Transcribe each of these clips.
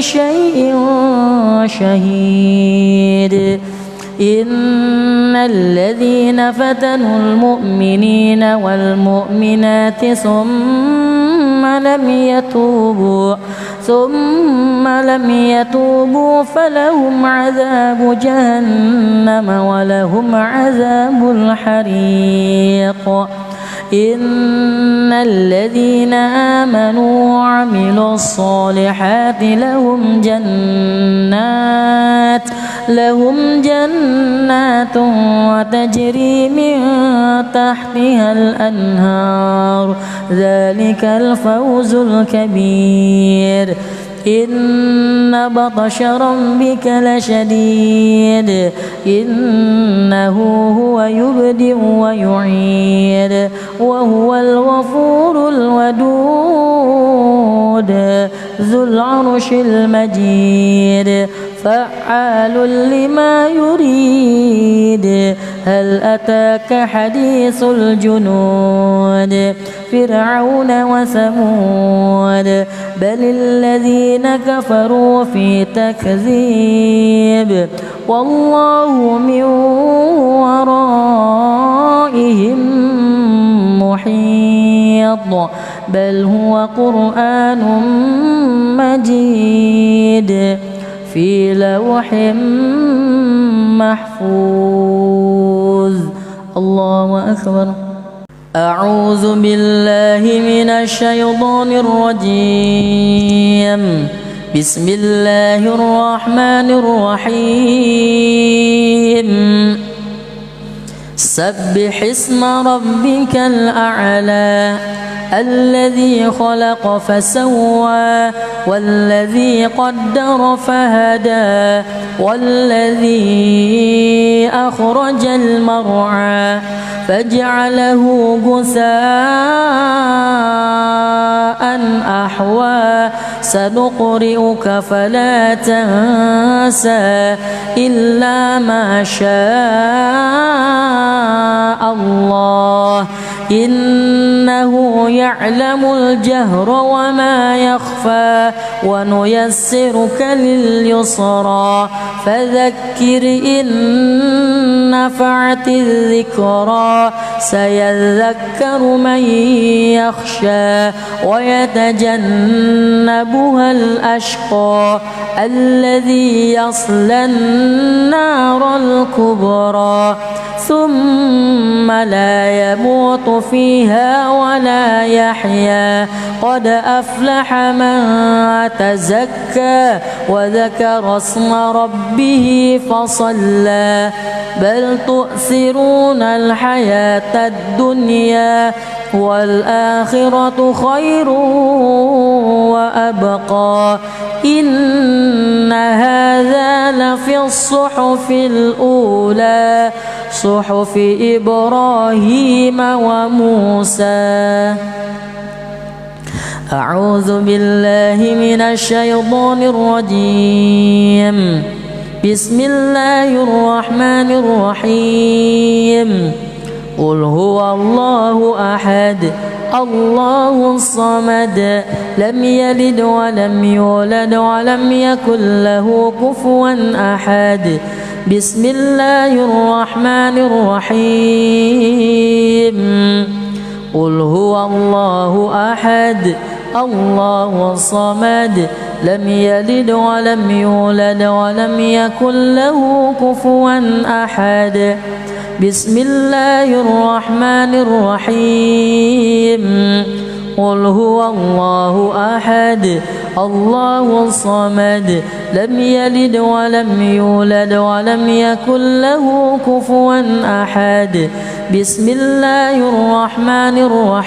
شيء شهيد إن الذين فتنوا المؤمنين والمؤمنات ثم لم يتوبوا فلهم عذاب جهنم ولهم عذاب الحريق إن الذين آمنوا وعملوا الصالحات لهم جنات وتجري من تحتها الأنهار ذلك الفوز الكبير إن بطش ربك لشديد إنه هو يبدئ ويعيد وهو الغفور الودود ذو العرش المجيد فعال لما يريد هل أتاك حديث الجنود فرعون وثمود بل الذين كفروا في تكذيب والله من ورائهم محيط بل هو قرآن مجيد في لوح محفوظ. الله أكبر. أعوذ بالله من الشيطان الرجيم. بسم الله الرحمن الرحيم. سبح اسم ربك الأعلى الذي خلق فسوى والذي قدر فهدى والذي أخرج المرعى فجعله غثاء أحوى سنقرئك فلا تنسى إلا ما شاء الله إنه يعلم الجهر وما يخفى ونيسرك لليسرى فذكر إن نفعت الذكرى سيذكر من يخشى ويتجنبها الأشقى الذي يصلى النار الكبرى ثم لا يموت فيها ولا يحيا قد أفلح من تزكى وذكر اسم ربه فصلى بل تؤثرون الحياة الدنيا والآخرة خير وأبقى إن هذا لفي الصحف الأولى صحف إبراهيم وموسى. أعوذ بالله من الشيطان الرجيم. بسم الله الرحمن الرحيم. قل هو الله أحد الله الصمد لم يلد ولم يولد ولم يكن له كفوا أحد. بسم الله الرحمن الرحيم. قل هو الله أحد الله الصمد لم يلد ولم يولد ولم يكن له كفوا أحد. بسم الله الرحمن الرحيم. قل هو الله أحد الله الصمد لم يلد ولم يولد ولم يكن له كفوا أحد. بسم الله الرحمن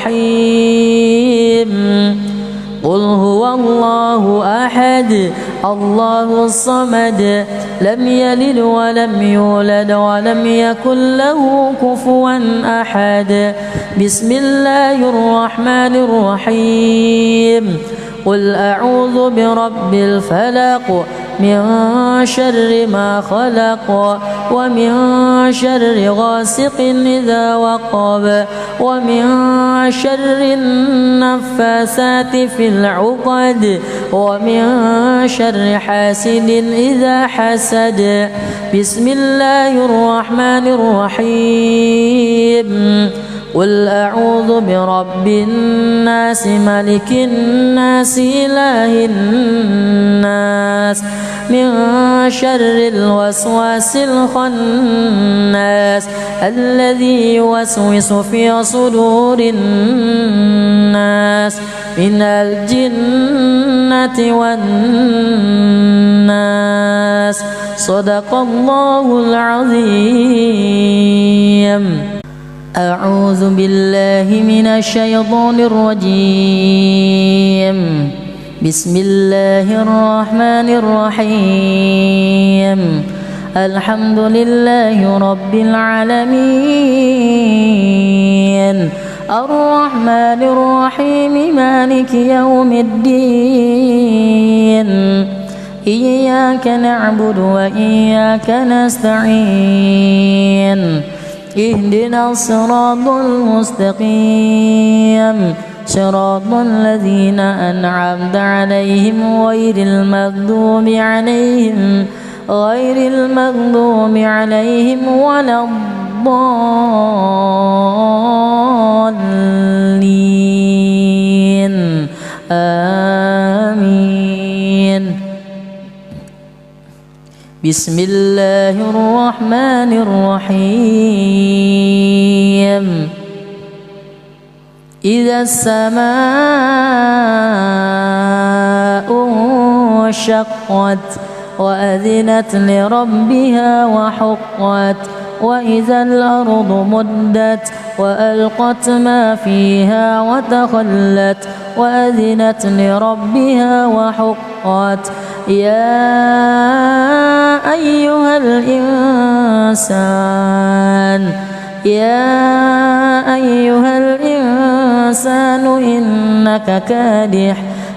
الرحيم. قل هو الله أحد الله الصمد لم يلد ولم يولد ولم يكن له كفوا أحد. بسم الله الرحمن الرحيم. قل أعوذ برب الفلق من شر ما خلق ومن شر غاسق إذا وقب ومن شر النفاثات في العقد ومن شر حاسد إذا حسد. بسم الله الرحمن الرحيم. قل أعوذ برب الناس ملك الناس إله الناس من شر الوسواس الخناس الذي يوسوس في صدور الناس من الجنة والناس. صدق الله العظيم. أعوذ بالله من الشيطان الرجيم. بسم الله الرحمن الرحيم. الحمد لله رب العالمين الرحمن الرحيم مالك يوم الدين. إياك نعبد وإياك نستعين. اهدنا الصراط المستقيم صراط الذين أنعمت عليهم غير المغضوب عليهم ولا الضالين. آمين. بسم الله الرحمن الرحيم. إذا السماء انشقت وأذنت لربها وحقت وإذا الأرض مدت وألقت ما فيها وتخلت وأذنت لربها وحقت. يا أيها الإنسان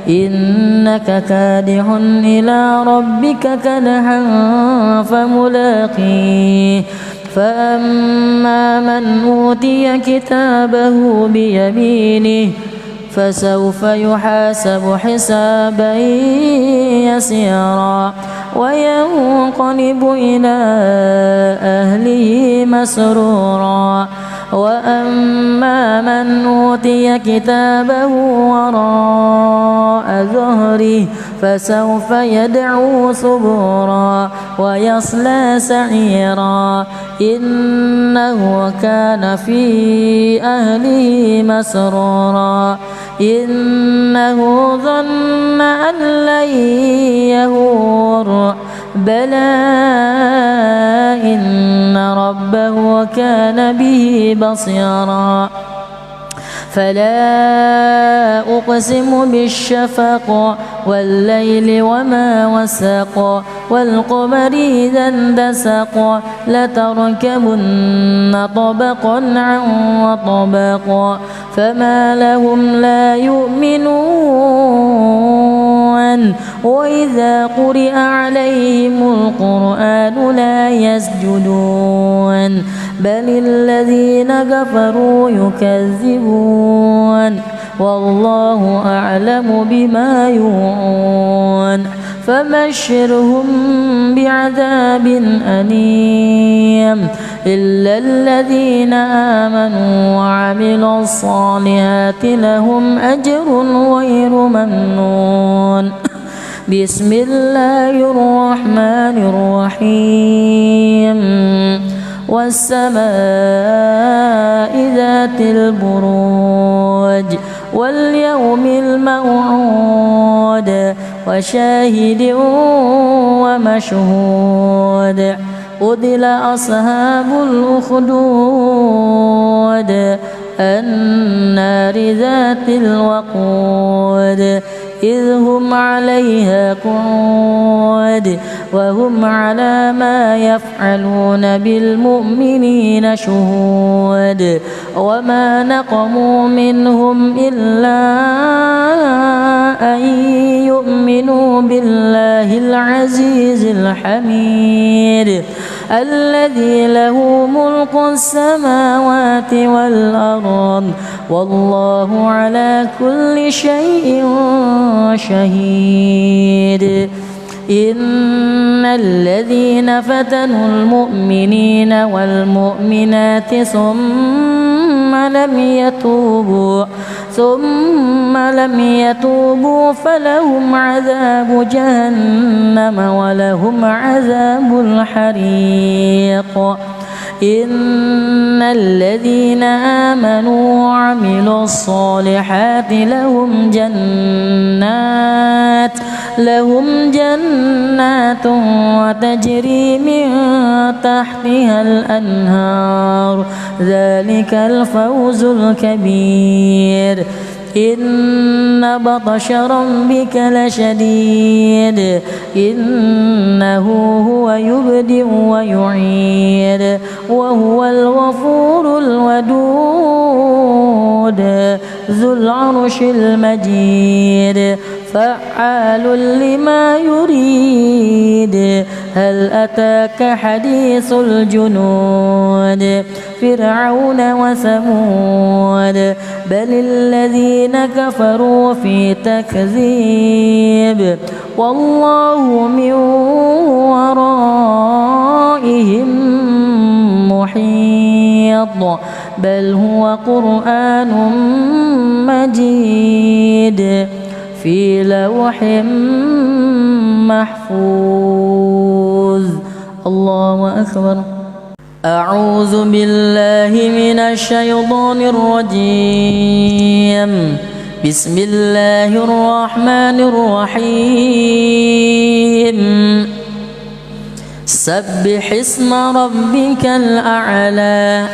إنك كادح إلى ربك كدحا فملاقيه. فأما من أوتي كتابه بيمينه فسوف يحاسب حسابا يسيرا وينقلب إلى أهله مسرورا. وأما من أوتي كتابه وراء ظهره فسوف يدعو ثبورا ويصلى سعيرا إنه كان في أهله مسرورا. إنه ظن أن لن يهور بلى إن ربه كان به بصيرا. فلا أقسم بالشفق والليل وما وسق والقمر إذا اندسق لتركبن طبقا عن طبق فما لهم لا يؤمنون وإذا قرئ عليهم القرآن لا يسجدون بل الذين كفروا يكذبون والله أعلم بما يوعون. فبشرهم بعذاب أليم إلا الذين آمنوا وعملوا الصالحات لهم أجر غير ممنون. بسم الله الرحمن الرحيم. والسماء ذات البروج واليوم الموعود وشاهد ومشهود قتل أصحاب الأخدود النار ذات الوقود إذ هم عليها قعود وهم على ما يفعلون بالمؤمنين شهود وما نقموا منهم إلا أن يؤمنوا بالله العزيز الحميد الذي له ملك السماوات والأرض والله على كل شيء شهيد. إن الذين فتنوا المؤمنين والمؤمنات ثم لم يتوبوا فلهم عذاب جهنم ولهم عذاب الحريق. إن الذين آمنوا وعملوا الصالحات لهم جنات وتجري من تحتها الأنهار ذلك الفوز الكبير. إن بطش ربك لشديد إنه هو يبدئ ويعيد وهو الغفور الودود ذو العرش المجيد فعال لما يريد. هل أتاك حديث الجنود فرعون وثمود بل الذين كفروا في تكذيب والله من ورائهم محيط بل هو قرآن مجيد في لوح محفوظ. الله أكبر. أعوذ بالله من الشيطان الرجيم. بسم الله الرحمن الرحيم. سبح اسم ربك الأعلى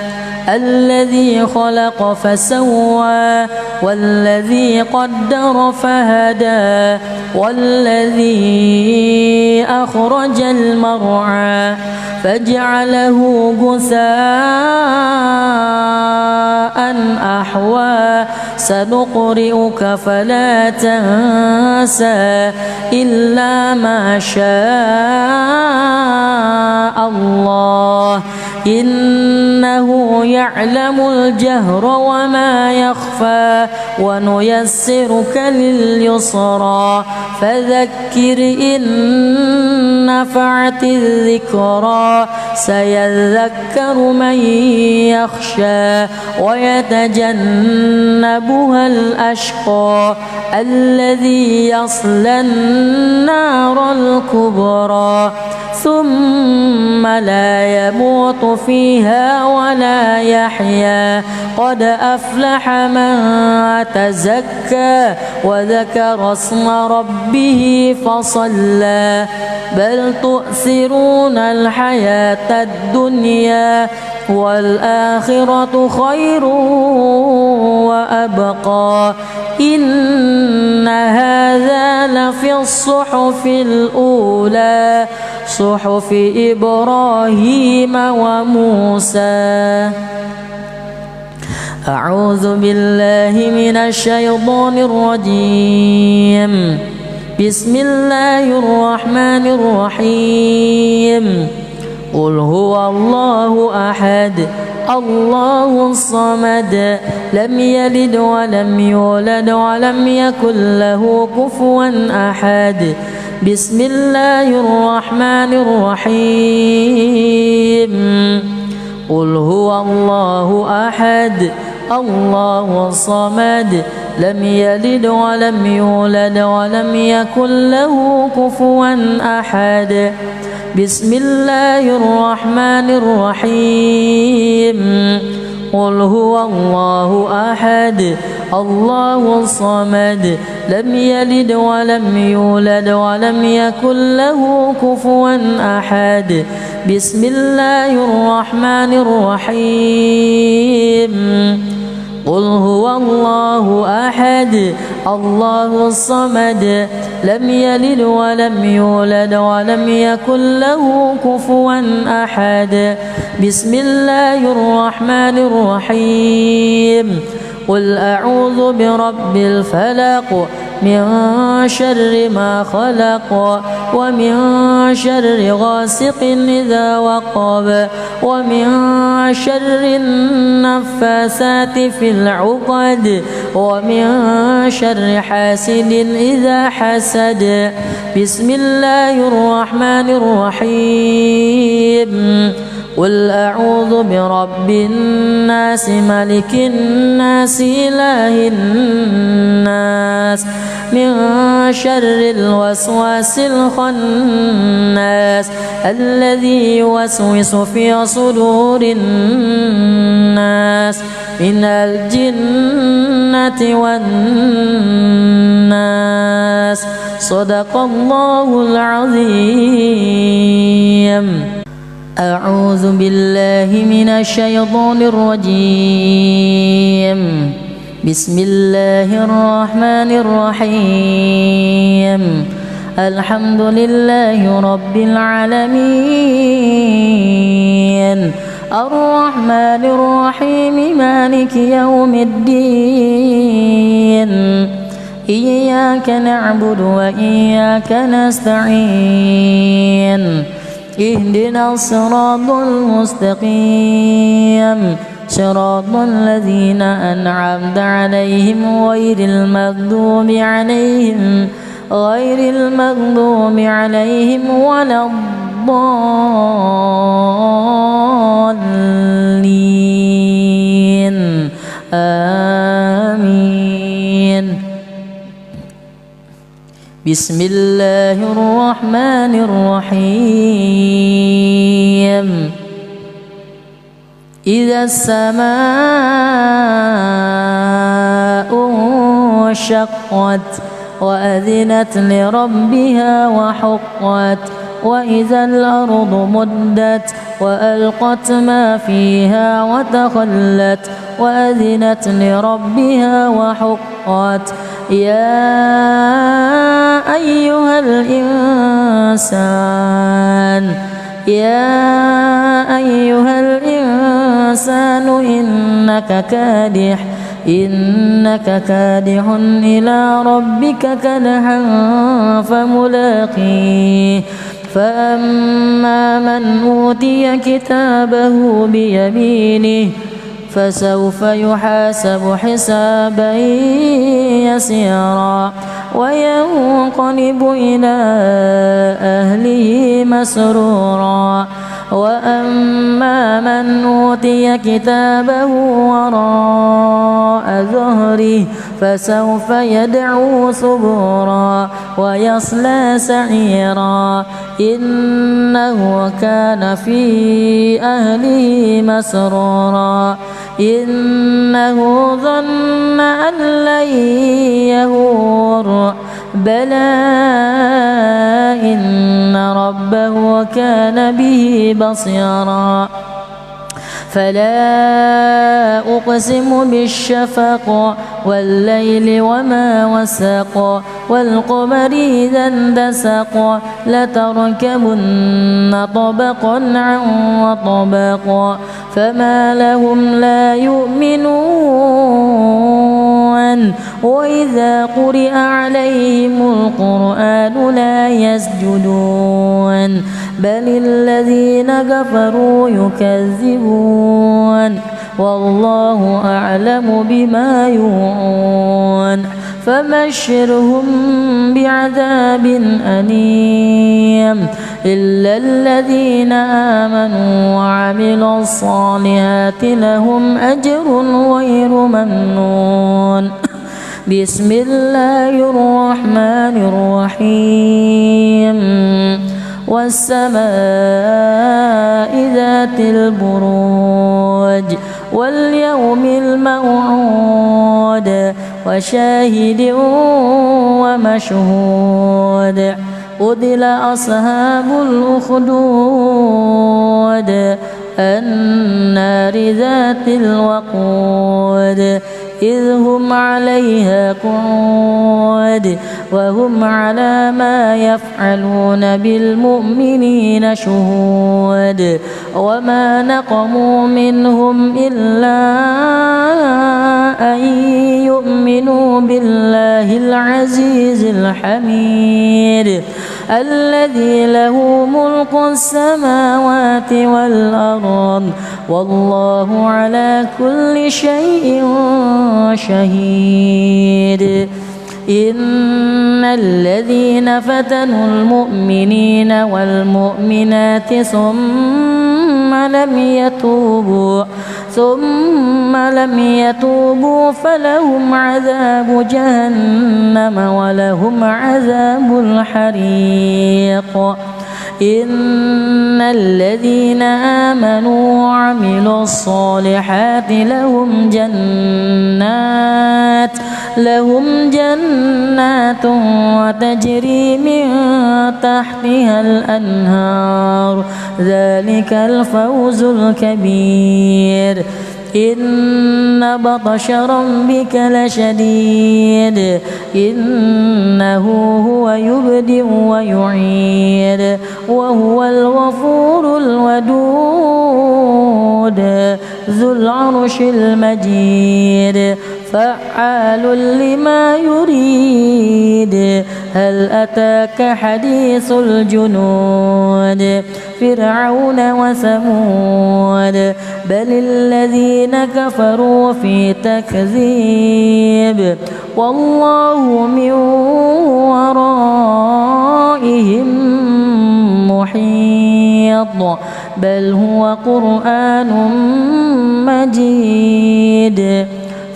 الذي خلق فسوى والذي قدر فهدى والذي أخرج المرعى فجعله غثاء أحوى سنقرئك فلا تنسى إلا ما شاء الله إنه يعلم الجهر وما يخفى ونيسرك لليسرى فذكر إن نفعت الذكرى سيذكر من يخشى ويتجنبها الأشقى الذي يصلى النار الكبرى ثم لا يموت فيها ولا يحيا قد أفلح من تزكى وذكر اسم ربه فصلى بل تؤثرون الحياة الدنيا والآخرة خير وأبقى إن هذا لفي الصحف الأولى صحف إبراهيم وموسى. أعوذ بالله من الشيطان الرجيم. بسم الله الرحمن الرحيم. قل هو الله أحد الله الصمد لم يلد ولم يولد ولم يكن له كفوا أحد. بسم الله الرحمن الرحيم. قل هو الله أحد الله الصمد لم يلد ولم يولد ولم يكن له كفوا أحد. بسم الله الرحمن الرحيم. قل هو الله أحد الله الصمد لم يلد ولم يولد ولم يكن له كفوا أحد. بسم الله الرحمن الرحيم. قل هو الله أحد الله الصمد لم يلد ولم يولد ولم يكن له كفوا أحد. بسم الله الرحمن الرحيم. قل أعوذ برب الفلق من شر ما خلق ومن شر غاسق إذا وقب ومن شر النفاثات في العقد ومن شر حاسد إذا حسد. بسم الله الرحمن الرحيم. قل أعوذ برب الناس ملك الناس إله الناس من شر الوسواس الخناس الذي يوسوس في صدور الناس من الجنة والناس. صدق الله العظيم. أعوذ بالله من الشيطان الرجيم. بسم الله الرحمن الرحيم. الحمد لله رب العالمين الرحمن الرحيم مالك يوم الدين إياك نعبد وإياك نستعين اهدنا الصراط المستقيم صراط الذين أنعمت عليهم غير المغضوب عليهم ولا الضالين. آمين. بسم الله الرحمن الرحيم. إذا السماء انشقت وأذنت لربها وحقت وإذا الأرض مدت وألقت ما فيها وتخلت وأذنت لربها وحقت. يا أيها الإنسان إنك كادح إلى ربك كدحا فملاقيه. فأما من أوتي كتابه بيمينه فسوف يحاسب حسابا يسيرا وينقلب إلى أهله مسرورا. وأما من أوتي كتابه وراء ظهره فسوف يدعو ثبورا ويصلى سعيرا إنه كان في أهله مسرورا. إنه ظن أن لن يهور بلى إن ربه كان به بصيرا. فلا أقسم بالشفق والليل وما وسق والقمر إذا اندسق لتركبن طبقا عن طبق فما لهم لا يؤمنون وإذا قرئ عليهم القرآن لا يسجدون بل الذين كفروا يكذبون والله أعلم بما يوعون. فبشرهم بعذاب أليم إلا الذين آمنوا وعملوا الصالحات لهم أجر غير ممنون. بسم الله الرحمن الرحيم. والسماء ذات البروج واليوم الموعود وشاهد ومشهود قتل أصحاب الأخدود النار ذات الوقود إذ هم عليها قعود وهم على ما يفعلون بالمؤمنين شهود وما نقموا منهم إلا أن يؤمنوا بالله العزيز الحميد الذي له ملك السماوات والأرض والله على كل شيء شهيد إن الذين فتنوا المؤمنين والمؤمنات ثم لم يتوبوا فلهم عذاب جهنم ولهم عذاب الحريق إن الذين آمنوا وعملوا الصالحات لهم جنات وتجري من تحتها الأنهار ذلك الفوز الكبير إن بطش ربك لشديد إنه هو يبدئ ويعيد وهو الغفور الودود ذو العرش المجيد فعال لما يريد هل أتاك حديث الجنود فرعون وثمود بل الذين كفروا في تكذيب والله من ورائهم محيط بل هو قرآن مجيد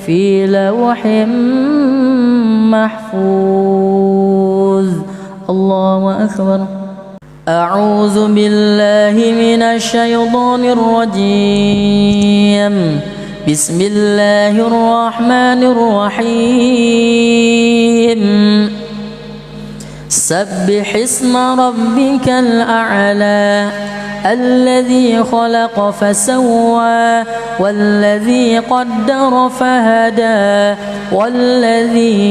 في لوح محفوظ الله أكبر أعوذ بالله من الشيطان الرجيم بسم الله الرحمن الرحيم سبح اسم ربك الأعلى الذي خلق فسوى والذي قدر فهدى والذي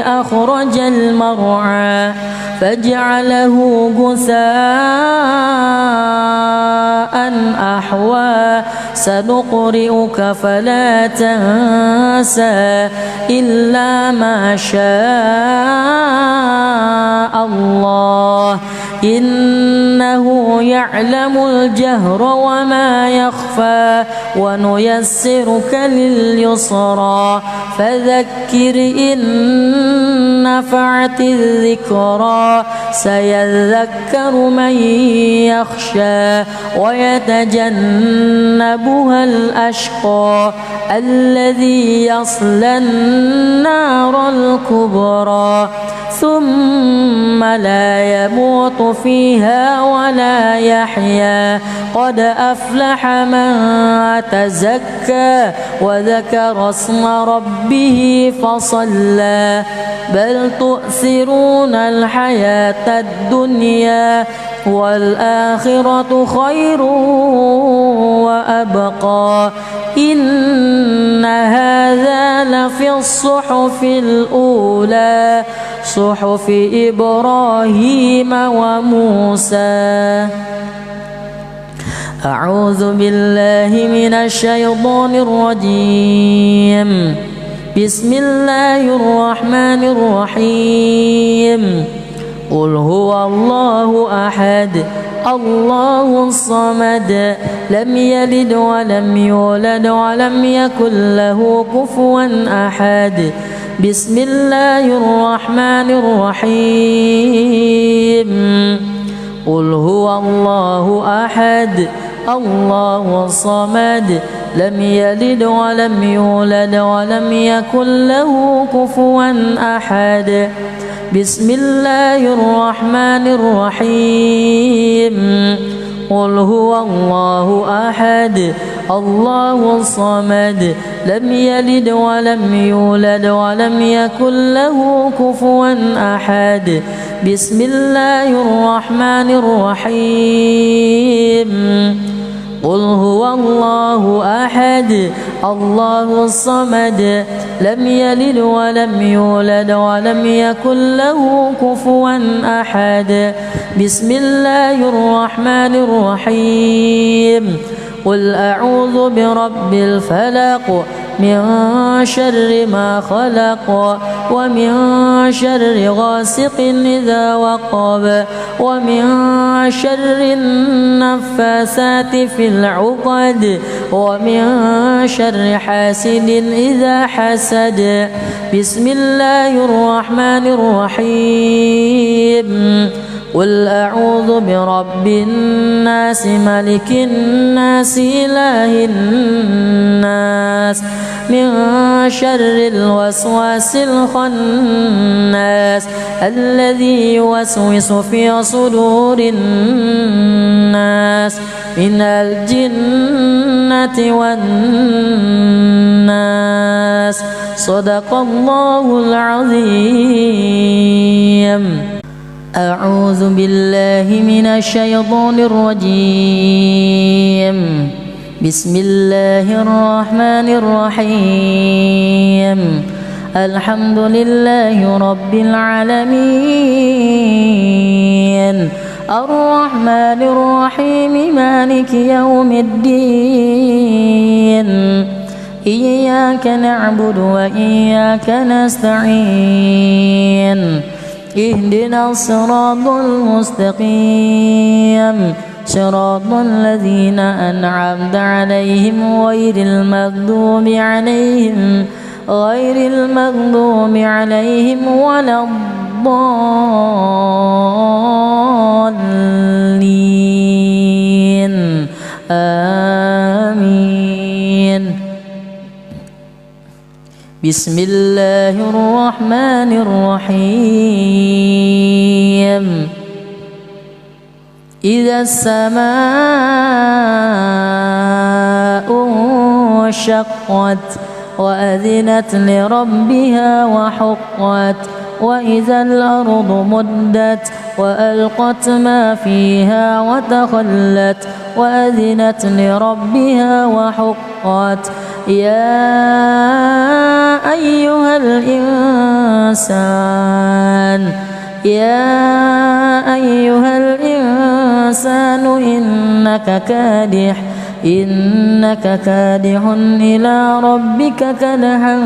أخرج المرعى فجعله غثاء أحوى سنقرئك فلا تنسى إلا ما شاء الله إنه يعلم الجهر وما يخفى ونيسرك لليسرى فذكر إن نفعت الذكرى سيذكر من يخشى ويتجنبها الأشقى الذي يصلى النار الكبرى ثم لا يموت فيها ولا يحيا قد أفلح من تزكى وذكر اسم ربه فصلى بل تؤثرون الحياة الدنيا والآخرة خير وأبقى إن هذا لفي الصحف الأولى صحف إبراهيم وموسى أعوذ بالله من الشيطان الرجيم بسم الله الرحمن الرحيم قل هو الله أحد الله الصمد لم يلد ولم يولد ولم يكن له كفوا أحد بسم الله الرحمن الرحيم قل هو الله أحد الله الصمد لم يلد ولم يولد ولم يكن له كفوا أحد بسم الله الرحمن الرحيم قل هو الله أحد الله الصمد لم يلد ولم يولد ولم يكن له كفوا أحد بسم الله الرحمن الرحيم قل هو الله أحد الله الصمد لم يلد ولم يولد ولم يكن له كفوا أحد. بسم الله الرحمن الرحيم. قل أعوذ برب الفلق من شر ما خلق ومن شر غاسق إذا وقب ومن شر النفاثات في العقد ومن شر حاسد إذا حسد. بسم الله الرحمن الرحيم. قل أعوذ برب الناس ملك الناس إله الناس من شر الوسواس الخناس الذي يوسوس في صدور الناس من الجنة والناس. صدق الله العظيم. أعوذ بالله من الشيطان الرجيم. بسم الله الرحمن الرحيم. الحمد لله رب العالمين الرحمن الرحيم مالك يوم الدين إياك نعبد وإياك نستعين اهدنا الصراط المستقيم صراط الذين أنعمت عليهم غير المغضوب عليهم ولا الضالين. آمين. بسم الله الرحمن الرحيم. إذا السماء انشقت وأذنت لربها وحقت وإذا الأرض مدت وألقت ما فيها وتخلت وأذنت لربها وحقت. يا أيها الإنسان إنك كادح إلى ربك كدحا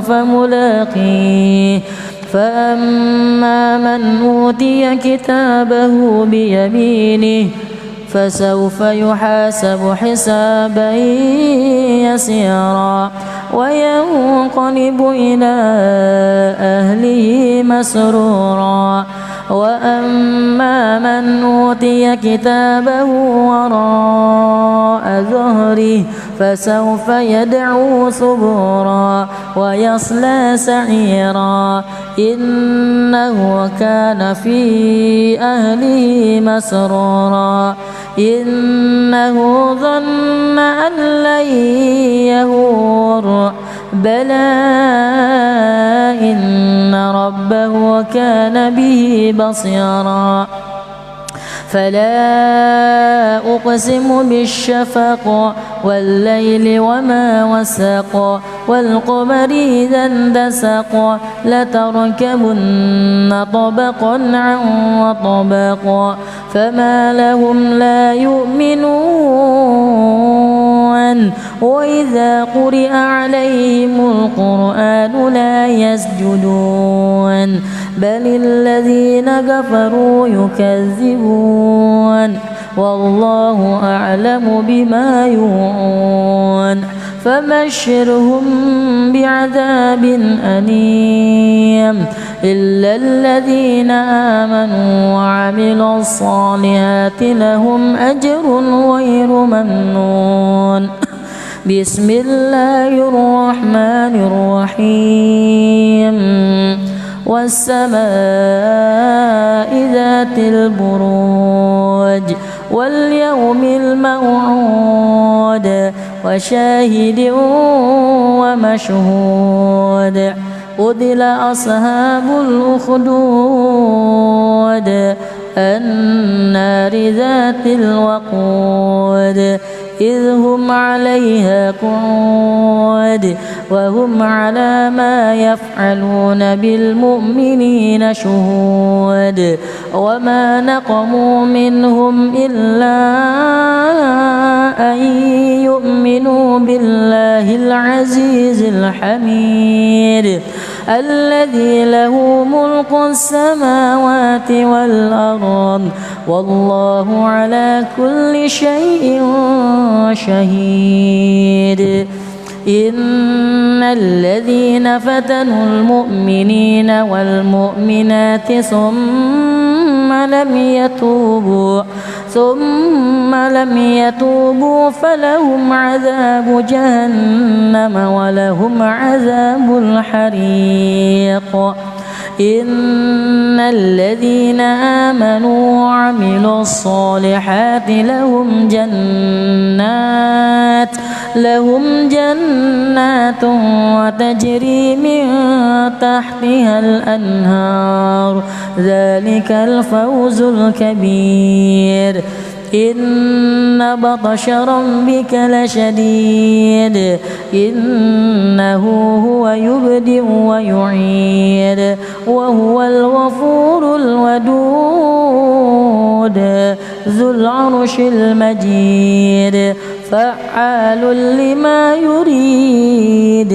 فملاقيه. فأما من أوتي كتابه بيمينه فسوف يحاسب حسابا يسيرا وينقلب إلى أهله مسرورا. وأما من أوتي كتابه وراء ظهره فسوف يدعو ثبورا ويصلى سعيرا إنه كان في أهله مسرورا. إنه ظن أن لن يهور بلى إن ربه كان به بصيرا. فلا أقسم بالشفق والليل وما وسق والقمر إذا اندسق لتركبن طبقا عن طبق فما لهم لا يؤمنون وإذا قرئ عليهم القرآن لا يسجدون بل الذين كفروا يكذبون والله أعلم بما يوعون. فبشرهم بعذاب أليم إلا الذين آمنوا وعملوا الصالحات لهم أجر غير ممنون. بسم الله الرحمن الرحيم. والسماء ذات البروج واليوم الموعود وشاهد ومشهود قتل أصحاب الأخدود النار ذات الوقود إذ هم عليها قعود وهم على ما يفعلون بالمؤمنين شهود وما نقموا منهم إلا أن يؤمنوا بالله العزيز الحميد الذي له ملك السماوات والأرض والله على كل شيء شهيد إن الذين فتنوا المؤمنين والمؤمنات ثم لم يتوبوا فلهم عذاب جهنم ولهم عذاب الحريق إن الذين آمنوا وعملوا الصالحات لهم جنات وتجري من تحتها الأنهار ذلك الفوز الكبير إن بطش ربك لشديد إنه هو يبدئ ويعيد وهو الغفور الودود ذو العرش المجيد فعال لما يريد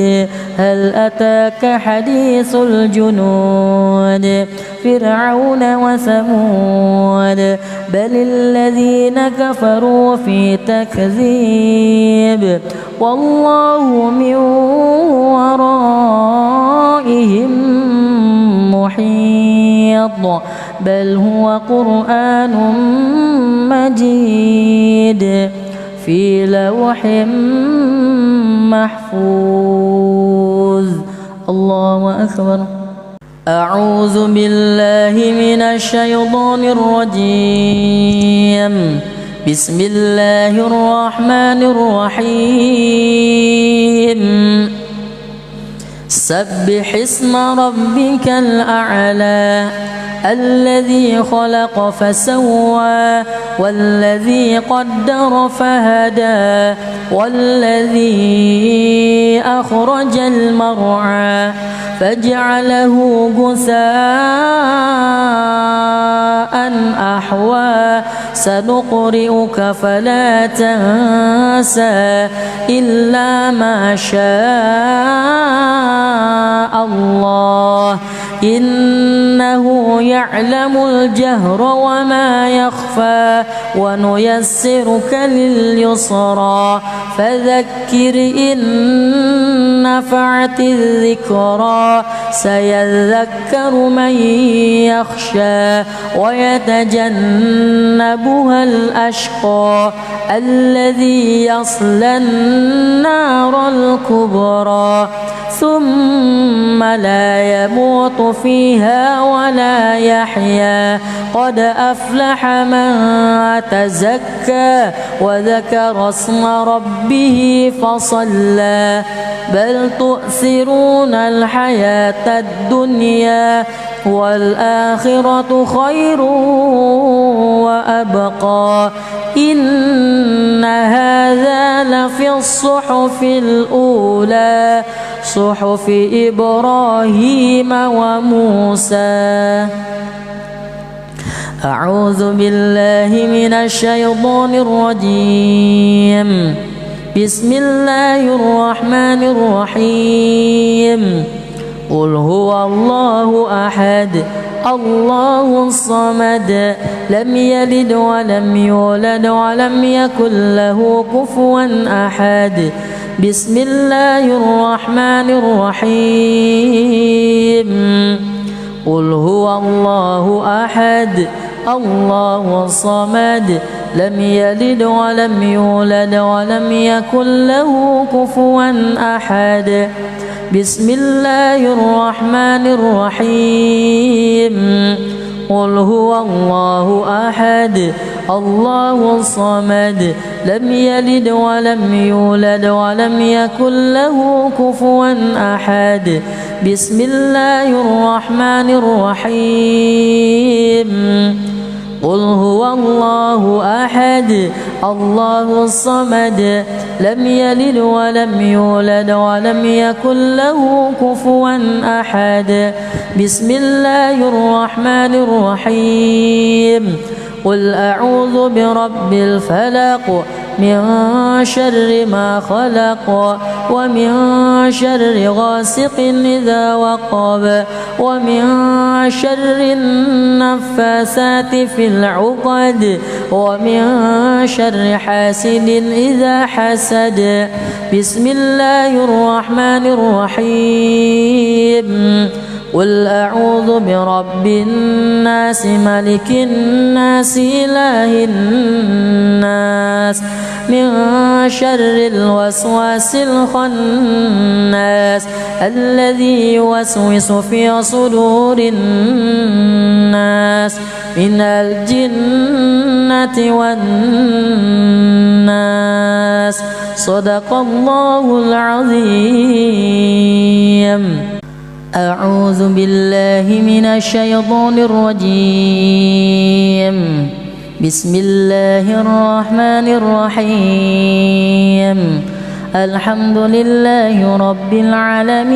هل أتاك حديث الجنود فرعون وثمود بل الذين كفروا في تكذيب والله من ورائهم محيط بل هو قرآن مجيد في لوح محفوظ الله أكبر أعوذ بالله من الشيطان الرجيم بسم الله الرحمن الرحيم سبح اسم ربك الأعلى الذي خلق فسوى والذي قدر فهدى والذي أخرج المرعى فجعله غثاء أحوى سنقرئك فلا تنسى إلا ما شاء الله إنه يعلم الجهر وما يخفى ونيسرك لليسرى فذكر إن نفعت الذكرى سيذكر من يخشى ويتجنبها الأشقى الذي يصلى النار الكبرى ثم لا يموت فيها ولا يحيا قد أفلح من تزكى وذكر اسم ربه فصلى بل تؤثرون الحياة الدنيا والآخرة خير وأبقى إن هذا لفي الصحف الأولى صحف إبراهيم وموسى أعوذ بالله من الشيطان الرجيم بسم الله الرحمن الرحيم قل هو الله أحد الله الصمد لم يلد ولم يولد ولم يكن له كفوا أحد بسم الله الرحمن الرحيم قل هو الله أحد الله الصمد لم يلد ولم يولد ولم يكن له كفوا أحد بسم الله الرحمن الرحيم قل هو الله أحد الله الصمد لم يلد ولم يولد ولم يكن له كفوا أحد بسم الله الرحمن الرحيم قل هو الله أحد الله الصمد لم يلد ولم يولد ولم يكن له كفوا أحد بسم الله الرحمن الرحيم قل أعوذ برب الفلق من شر ما خلق ومن شر غاسق إذا وقب ومن شر النفاسات في العقد ومن شر حاسد إذا حسد بسم الله الرحمن الرحيم قل أعوذ برب الناس ملك الناس إله الناس من شر الوسواس الخناس الذي يوسوس في صدور الناس من الجنة والناس صدق الله العظيم. أعوذ بالله من الشيطان الرجيم. بسم الله الرحمن الرحيم. الحمد لله رب العالمين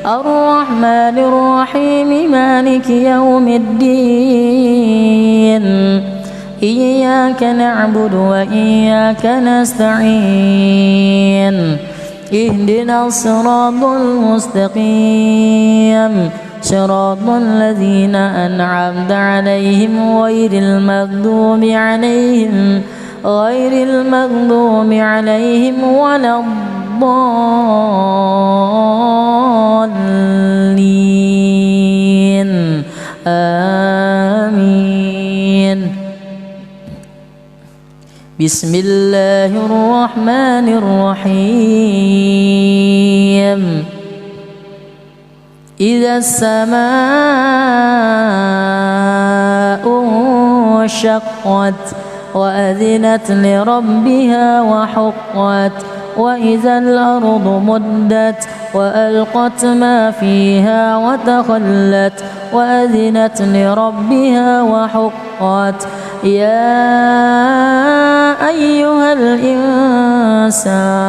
الرحمن الرحيم مالك يوم الدين إياك نعبد وإياك نستعين اهدنا الصراط المستقيم صراط الذين أنعمت عليهم غير المغضوب عليهم ولا الضالين آمين. بسم الله الرحمن الرحيم. إذا السماء انشقت وأذنت لربها وحقت وإذا الأرض مدت وألقت ما فيها وتخلت وأذنت لربها وحقت يا أيها الإنسان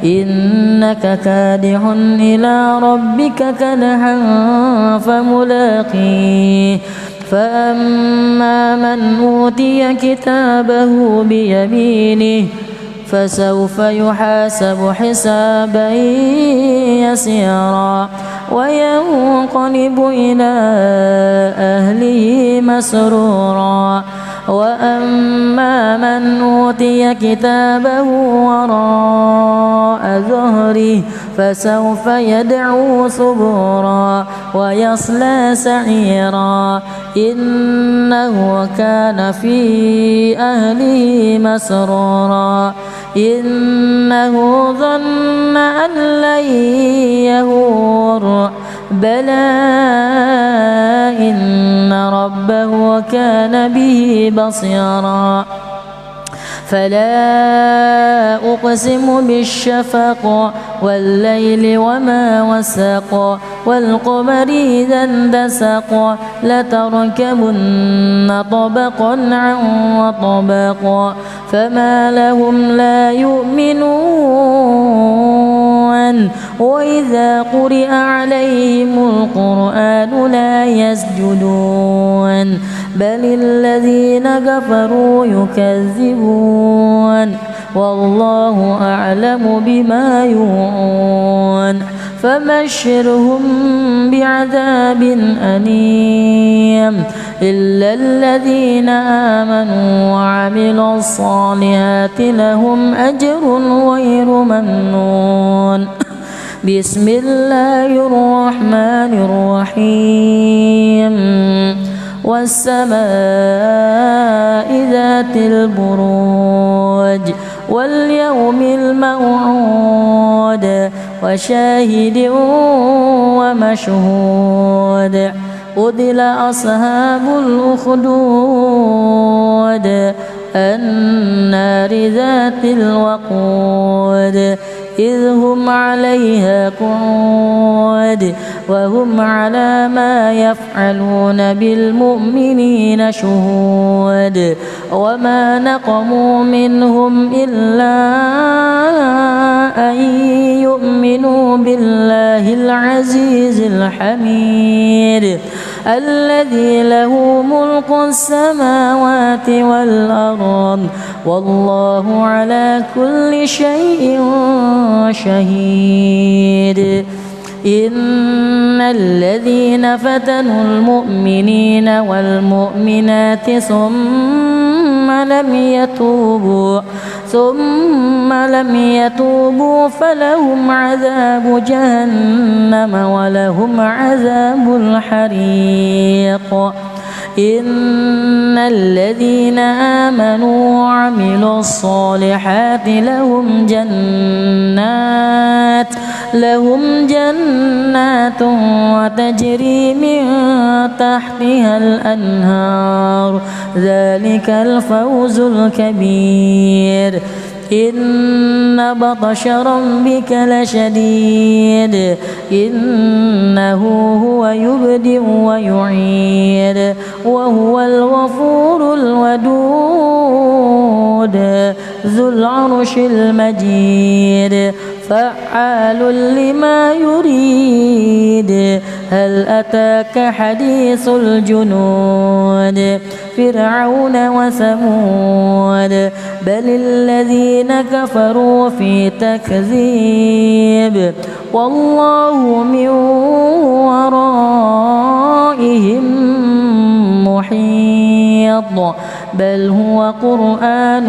إنك كادح إلى ربك كدحا فملاقيه فأما من أوتي كتابه بيمينه فسوف يحاسب حسابا يسيرا وينقلب إلى أهله مسرورا وأما من أوتي كتابه وراء ظهره فسوف يدعو ثبورا ويصلى سعيرا إنه كان في أهله مسرورا إنه ظن أن لن يهور بلى إن ربه كان به بصيرا فلا أقسم بالشفق والليل وما وسق والقمر إذا اندسق لتركبن طبقا عن طبق فما لهم لا يؤمنون وإذا قرئ عليهم القرآن لا يسجدون بل الذين كفروا يكذبون والله أعلم بما يوعون فبشرهم بعذاب أليم إلا الذين آمنوا وعملوا الصالحات لهم أجر غير ممنون. بسم الله الرحمن الرحيم. والسماء ذات البروج واليوم الموعود وشاهد ومشهود قتل أصحاب الأخدود النار ذات الوقود إذ هم عليها قعود وهم على ما يفعلون بالمؤمنين شهود وما نقموا منهم إلا أن يؤمنوا بالله العزيز الحميد الذي له ملك السماوات والأرض والله على كل شيء شهيد إن الذين فتنوا المؤمنين والمؤمنات ثم لم يتوبوا فلهم عذاب جهنم ولهم عذاب الحريق إن الذين آمنوا وعملوا الصالحات لهم جنات وتجري من تحتها الأنهار ذلك الفوز الكبير إن بطش ربك لشديد إنه هو يبدئ ويعيد وهو الغفور الودود ذو العرش المجيد فعال لما يريد هل أتاك حديث الجنود فرعون وثمود بل الذين كفروا في تكذيب والله من ورائهم محيط بل هو قرآن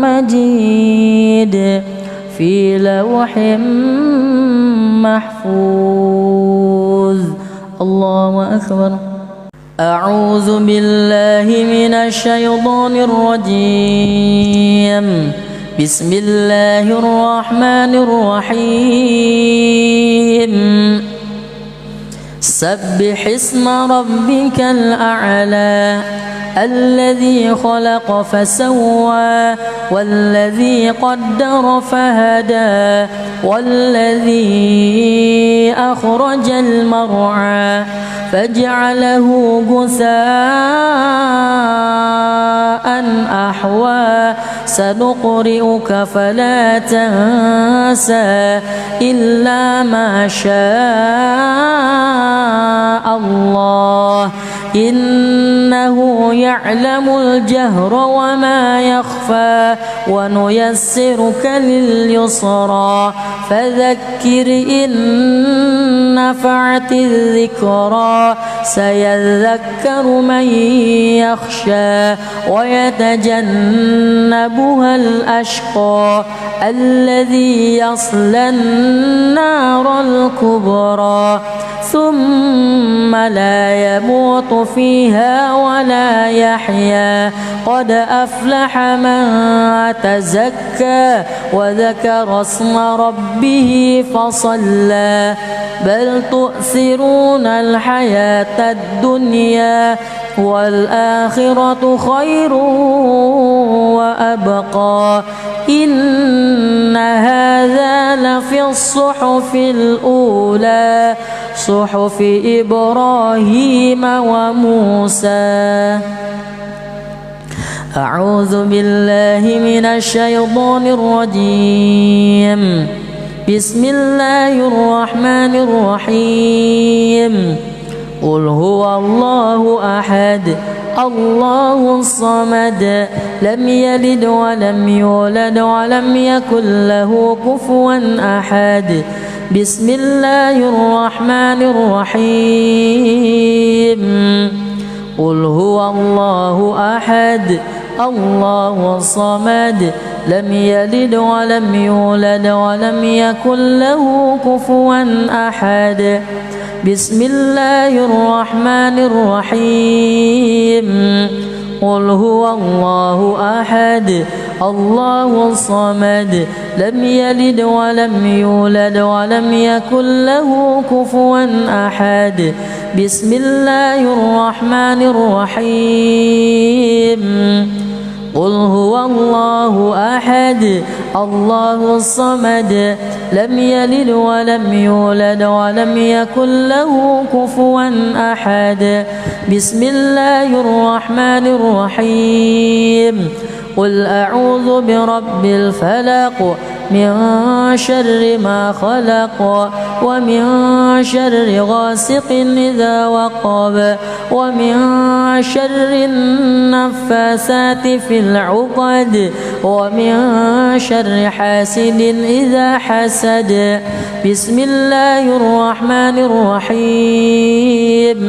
مجيد في لوح محفوظ الله أكبر أعوذ بالله من الشيطان الرجيم بسم الله الرحمن الرحيم سبح اسم ربك الأعلى الذي خلق فسوى والذي قدر فهدى والذي أخرج المرعى فجعله غثاء أحوى سنقرئك فلا تنسى إلا ما شاء الله إنه يعلم الجهر وما يخفى ونيسرك لليسرى فذكر إن نفعت الذكرى سيذكر من يخشى ويتجنبها الأشقى الذي يصلى النار الكبرى ثم لا يموت فيها ولا يحيا قد أفلح من تزكى وذكر اسم ربه فصلى بل تؤثرون الحياة الدنيا والآخرة خير وأبقى إن هذا لفي الصحف الأولى صحف إبراهيم وموسى أعوذ بالله من الشيطان الرجيم بسم الله الرحمن الرحيم قل هو الله أحد الله الصمد لم يلد ولم يولد ولم يكن له كفوا أحد بسم الله الرحمن الرحيم قل هو الله أحد الله الصمد لم يلد ولم يولد ولم يكن له كفوا أحد بسم الله الرحمن الرحيم قل هو الله أحد الله الصمد لم يلد ولم يولد ولم يكن له كفوا أحد بسم الله الرحمن الرحيم قل هو الله أحد الله الصمد لم يلد ولم يولد ولم يكن له كفوا أحد. بسم الله الرحمن الرحيم. قل أعوذ برب الفلق من شر ما خلق ومن شر غاسق إذا وقب ومن شر النفاثات في العقد ومن شر حاسد إذا حسد. بسم الله الرحمن الرحيم.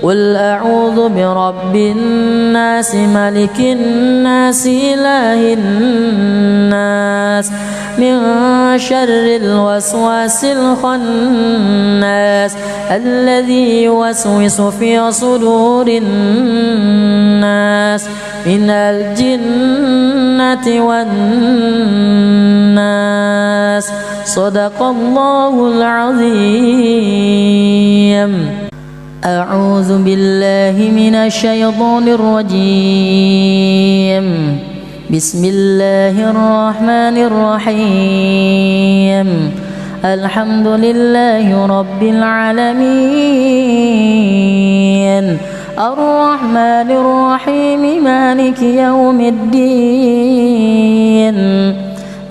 قل أعوذ برب الناس ملك الناس إله الناس من شر الوسواس الخناس الذي يوسوس في صدور الناس من الجنة والناس. صدق الله العظيم. أعوذ بالله من الشيطان الرجيم. بسم الله الرحمن الرحيم. الحمد لله رب العالمين الرحمن الرحيم مالك يوم الدين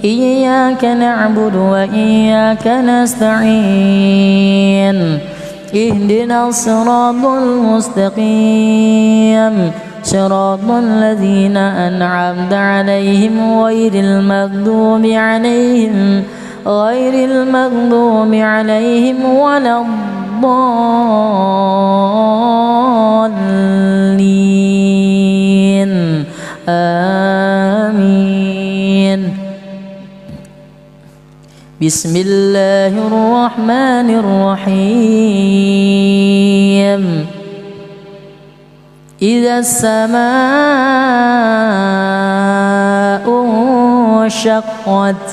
إياك نعبد وإياك نستعين اهدنا الصراط المستقيم صراط الذين أنعمت عليهم غير المغضوب عليهم ولا الضالين. آمين. بسم الله الرحمن الرحيم. إذا السماء انشقت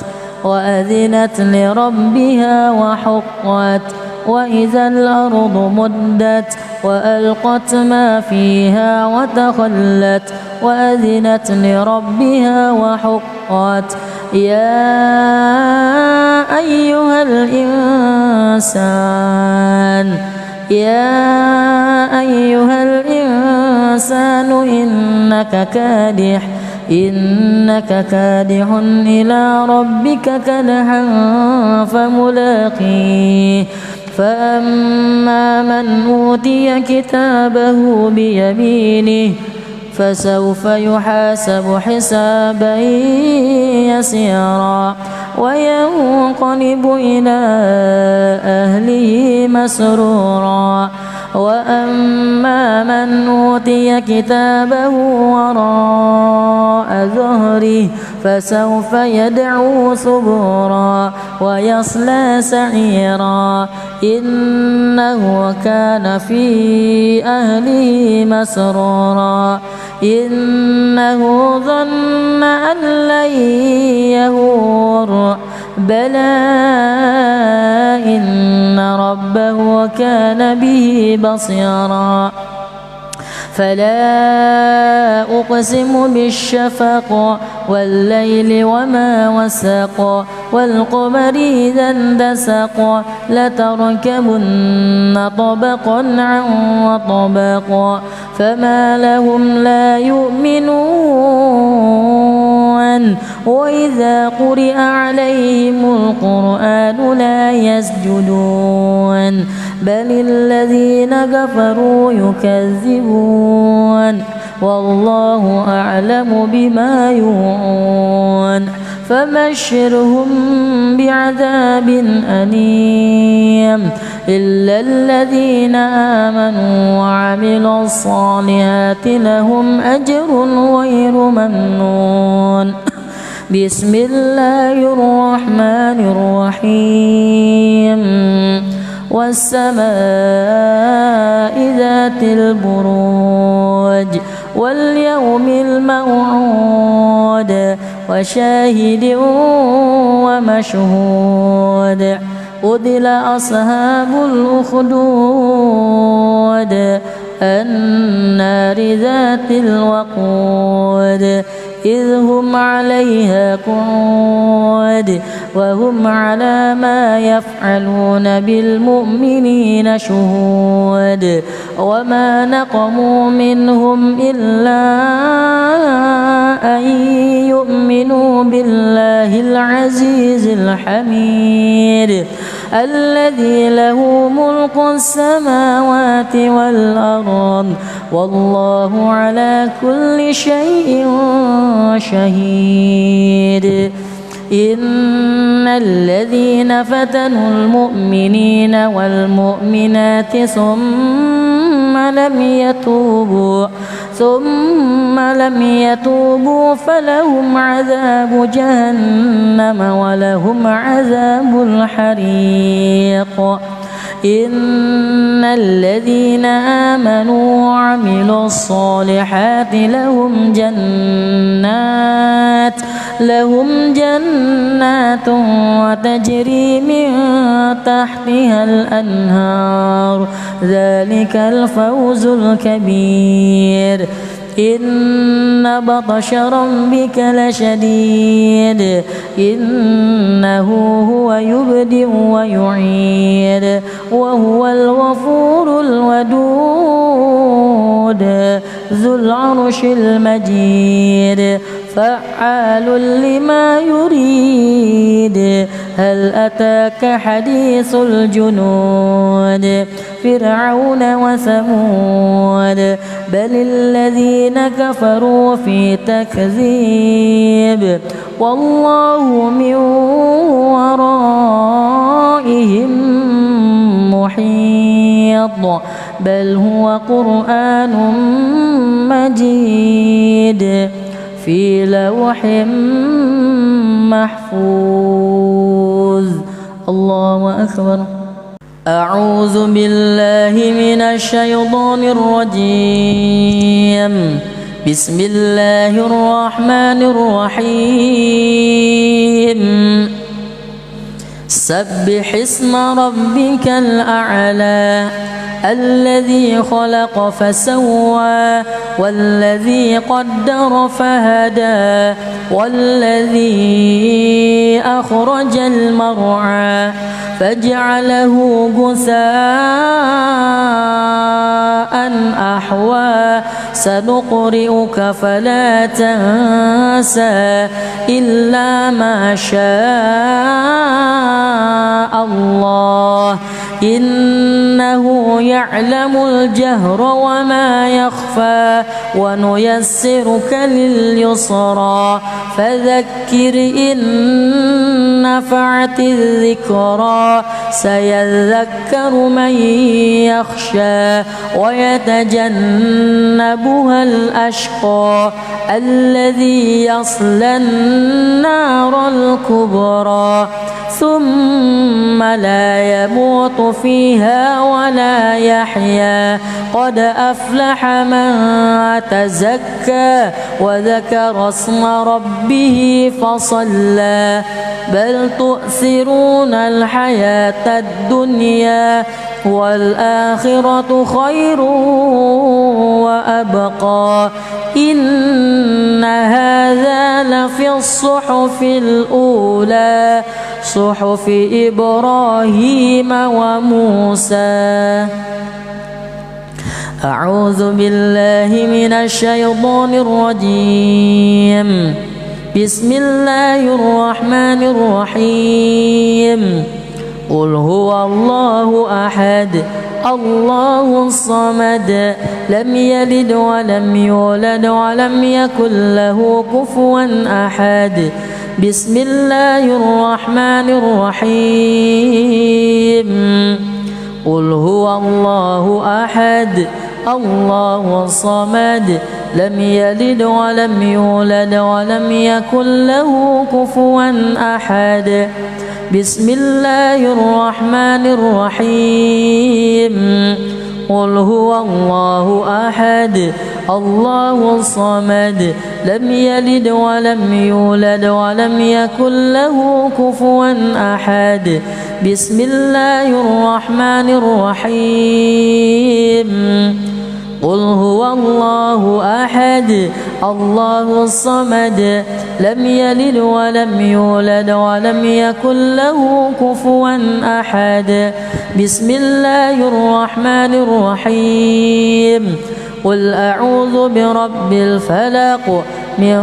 وأذنت لربها وحقت وإذا الأرض مدت وألقت ما فيها وتخلت وأذنت لربها وحقت. يا أيها الإنسان إنك كادح إلى ربك كدحا فملاقيه. فأما من أوتي كتابه بيمينه فسوف يحاسب حسابا يسيرا وينقلب إلى أهله مسرورا. وأما من أوتي كتابه وراء ظهره فسوف يدعو ثبورا ويصلى سعيرا إنه كان في أهله مسرورا. إنه ظن أن لن يهور بلى إن ربه كان به بصيرا. فلا أقسم بالشفق والليل وما وسق والقمر إذا اندسق لتركبن طبقا عن طبق فما لهم لا يؤمنون وإذا قرئ عليهم القرآن لا يسجدون بل الذين كفروا يكذبون والله أعلم بما يوعون. فبشرهم بعذاب أليم إلا الذين آمنوا وعملوا الصالحات لهم أجر غير ممنون. بسم الله الرحمن الرحيم. والسماء ذات البروج واليوم الموعود وشاهد ومشهود قتل أصحاب الأخدود النار ذات الوقود إذ هم عليها قعود وهم على ما يفعلون بالمؤمنين شهود وما نقموا منهم إلا أن يؤمنوا بالله العزيز الحميد الذي له ملك السماوات والأرض والله على كل شيء شهيد إن الذين فتنوا المؤمنين والمؤمنات ثم لم يتوبوا فلهم عذاب جهنم ولهم عذاب الحريق إن الذين آمنوا وعملوا الصالحات لهم جنات وتجري من تحتها الأنهار ذلك الفوز الكبير إن بطش ربك لشديد إنه هو يبدئ ويعيد وهو الغفور الودود ذو العرش المجيد فعال لما يريد هل أتاك حديث الجنود فرعون وثمود بل الذين كفروا في تكذيب والله من ورائهم محيط بل هو قرآن مجيد في لوح محفوظ الله أكبر أعوذ بالله من الشيطان الرجيم بسم الله الرحمن الرحيم سبح اسم ربك الأعلى الذي خلق فسوى والذي قدر فهدى والذي أخرج المرعى فجعله غثاء أحوى سنقرئك فلا تنسى إلا ما شاء الله إنه يعلم الجهر وما يخفى ونيسرك لليسرى فذكر إن نفعت الذكرى سيذكر من يخشى ويتجنبها الأشقى الذي يصلى النار الكبرى ثم لا يموت فيها ولا يحيا قد أفلح من تزكى وذكر اسم ربه فصلى بل تؤثرون الحياة الدنيا والآخرة خير وأبقى إن هذا لفي الصحف الأولى صحف إبراهيم وموسى أعوذ بالله من الشيطان الرجيم بسم الله الرحمن الرحيم قل هو الله أحد الله الصمد لم يلد ولم يولد ولم يكن له كفوا أحد بسم الله الرحمن الرحيم قل هو الله أحد الله الصمد لم يلد ولم يولد ولم يكن له كفوا أحد بسم الله الرحمن الرحيم قل هو الله أحد الله الصمد لم يلد ولم يولد ولم يكن له كفوا أحد بسم الله الرحمن الرحيم قل هو الله أحد الله الصمد لم يلد ولم يولد ولم يكن له كفوا أحد بسم الله الرحمن الرحيم قل أعوذ برب الفلق من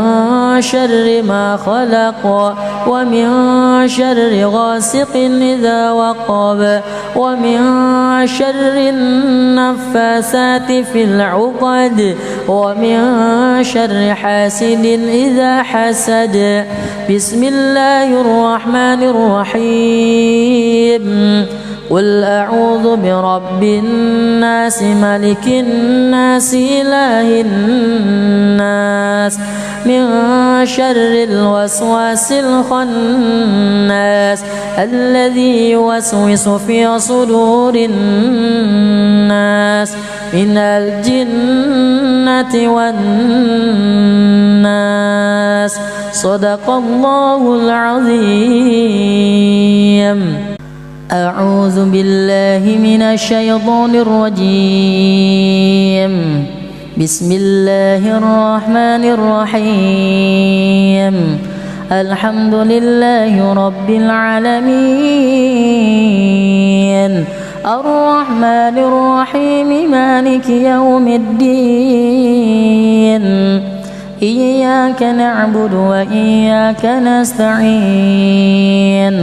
شر ما خلق ومن شر غاسق إذا وقب ومن شر النفاثات في العقد ومن شر حاسد إذا حسد بسم الله الرحمن الرحيم قل أعوذ برب الناس ملك الناس إله الناس من شر الوسواس الخناس الذي يوسوس في صدور الناس من الجنة والناس صدق الله العظيم. أعوذ بالله من الشيطان الرجيم. بسم الله الرحمن الرحيم. الحمد لله رب العالمين الرحمن الرحيم مالك يوم الدين إياك نعبد وإياك نستعين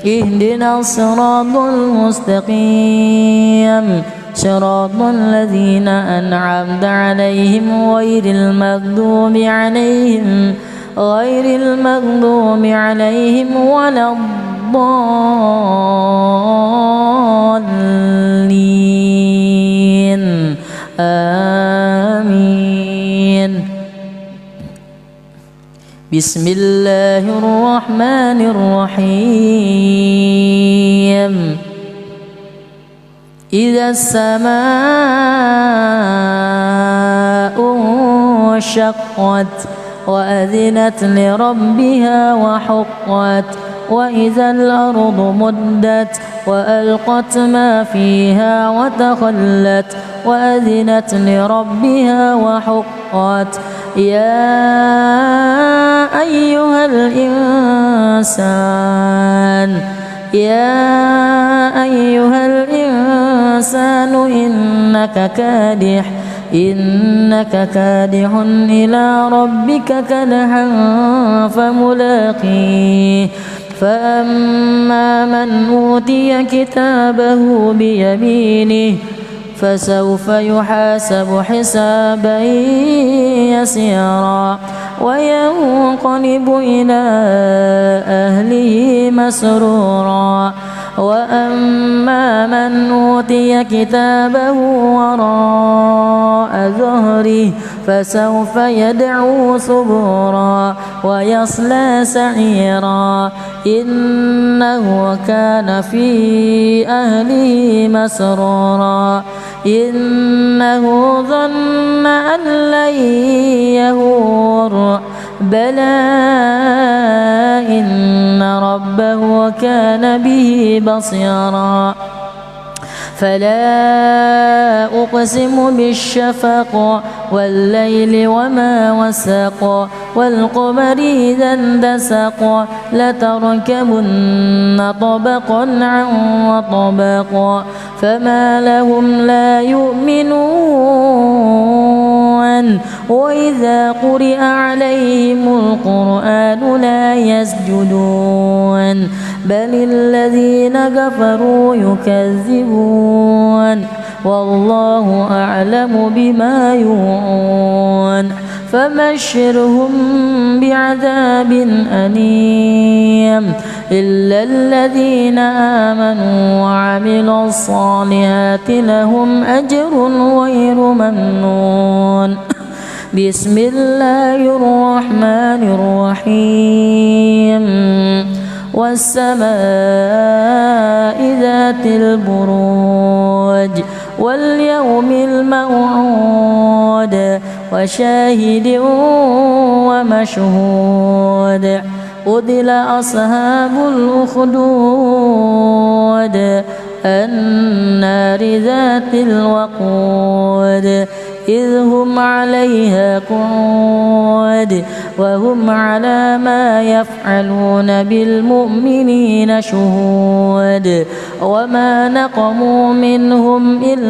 اهدنا الصراط المستقيم صراط الذين أنعمت عليهم غير المغضوب عليهم ولا الضالين آمين. بسم الله الرحمن الرحيم. إذا السماء انشقت وأذنت لربها وحقت وإذا الأرض مدت وألقت ما فيها وتخلت وأذنت لربها وحقت يا أيها الإنسان إنك كادح إلى ربك كدحا فملاقيه فأما من أوتي كتابه بيمينه فسوف يحاسب حسابا يسيرا وينقلب إلى أهله مسرورا وأما من أوتي كتابه وراء ظهره فسوف يدعو ثبورا ويصلى سعيرا إنه كان في أهله مسرورا إنه ظن أن لن يهور بلى إن ربه كان به بصيرا فلا أقسم بالشفق والليل وما وسق والقمر إذا اندسق لتركبن طبقا عن طبق فما لهم لا يؤمنون وإذا قرئ عليهم القرآن لا يسجدون بل الذين كفروا يكذبون والله أعلم بما يوعون فبشرهم بعذاب أليم إلا الذين آمنوا وعملوا الصالحات لهم أجر غير ممنون. بسم الله الرحمن الرحيم. والسماء ذات البروج واليوم الموعود وشاهد ومشهود قتل أصحاب الأخدود النار ذات الوقود إذ هم عليها قعود وهم على ما يفعلون بالمؤمنين شهود وما نقموا منهم إلا